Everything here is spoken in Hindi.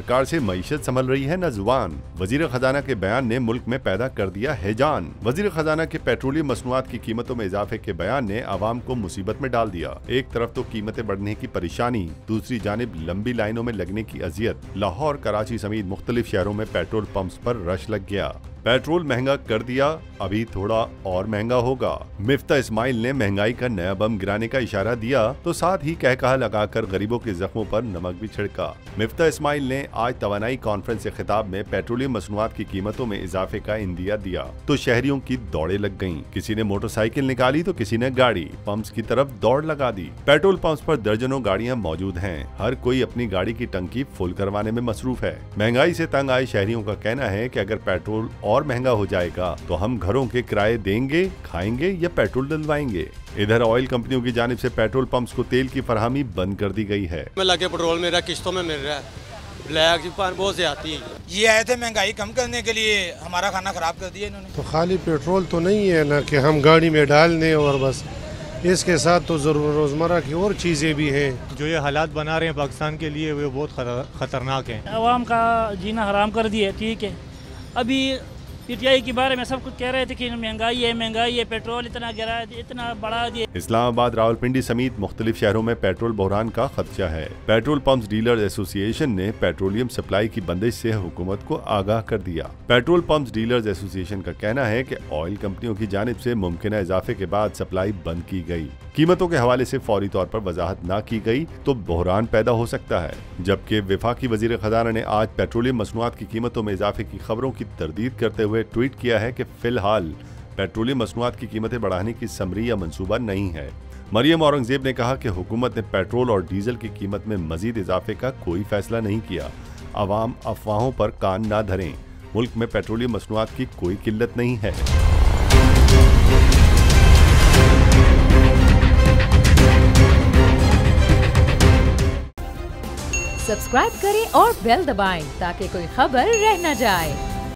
सरकार से मईशत संभल रही है न जुबान। वजीर खजाना के बयान ने मुल्क में पैदा कर दिया हैजान। वजीर खजाना के पेट्रोलियम मसनूआत की कीमतों में इजाफे के बयान ने आवाम को मुसीबत में डाल दिया। एक तरफ तो कीमतें बढ़ने की परेशानी, दूसरी जानिब लंबी लाइनों में लगने की अजियत। लाहौर, कराची समेत मुख्तलिफ शहरों में पेट्रोल पंप्स पर रश लग गया। पेट्रोल महंगा कर दिया, अभी थोड़ा और महंगा होगा। मिफ्ता इस्माइल ने महंगाई का नया बम गिराने का इशारा दिया तो साथ ही कहकहा लगाकर गरीबों के जख्मों पर नमक भी छिड़का। मिफ्ता इस्माइल ने आज तवानाई कॉन्फ्रेंस से खिताब में पेट्रोलियम मसनूआत की कीमतों में इजाफे का इंदिया दिया तो शहरियों की दौड़े लग गयी। किसी ने मोटरसाइकिल निकाली तो किसी ने गाड़ी। पंप्स की तरफ दौड़ लगा दी। पेट्रोल पंप्स पर दर्जनों गाड़ियां मौजूद हैं। हर कोई अपनी गाड़ी की टंकी फुल करवाने में मसरूफ है। महंगाई से तंग आए शहरियों का कहना है कि अगर पेट्रोल और महंगा हो जाएगा तो हम घरों के किराए देंगे, खाएंगे या पेट्रोल डलवाएंगे। इधर ऑयल कंपनियों की जानिब से पेट्रोल पंप्स को तेल की फराहमी बंद कर दी गई है। लगे पेट्रोल मेरा किस्तों में मिल रहा है, ब्लैक की बहुत ज्यादा है। ये आए थे महंगाई कम करने के लिए, हमारा खाना खराब कर दिया इन्होंने। तो खाली पेट्रोल तो नहीं है ना कि हम गाड़ी में डाल दें और बस, इसके साथ तो रोजमर्रा की और चीजें भी हैं। जो ये हालात बना रहे हैं पाकिस्तान के लिए वो बहुत खतरनाक है। अवाम का जीना हराम कर दिया। ठीक है, अभी पीटीआई के बारे में सब कुछ कह रहे थे कि महंगाई है, पेट्रोल इतना गिरा है, इतना बढ़ा दिया। इस्लामाबाद, रावलपिंडी समेत मुख्तलिफ शहरों में पेट्रोल बहरान का खदशा है। पेट्रोल पंप्स डीलर्स एसोसिएशन ने पेट्रोलियम सप्लाई की बंदिश से हुकूमत को आगाह कर दिया। पेट्रोल पंप्स डीलर्स एसोसिएशन का कहना है कि ऑयल कंपनियों की जानिब से मुमकिन इजाफे के बाद सप्लाई बंद की गई। कीमतों के हवाले से फौरी तौर पर वजाहत न की गई तो बहरान पैदा हो सकता है। जबकि वफाकी वजीर खजाना ने आज पेट्रोलियम मसनूआत की कीमतों में इजाफे की खबरों की तरदीद करते हुए ट्वीट किया है कि फिलहाल पेट्रोलियम मसनूआत की कीमतें बढ़ाने की समरी या मंसूबा नहीं है। मरियम औरंगजेब ने कहा कि हुकूमत ने पेट्रोल और डीजल की कीमत में मजीद इजाफे का कोई फैसला नहीं किया। अवाम अफवाहों पर कान ना धरें। मुल्क में पेट्रोलियम मसनूआत की कोई किल्लत नहीं है। सब्सक्राइब करें और बेल दबाएं ताकि कोई खबर रह न जाए।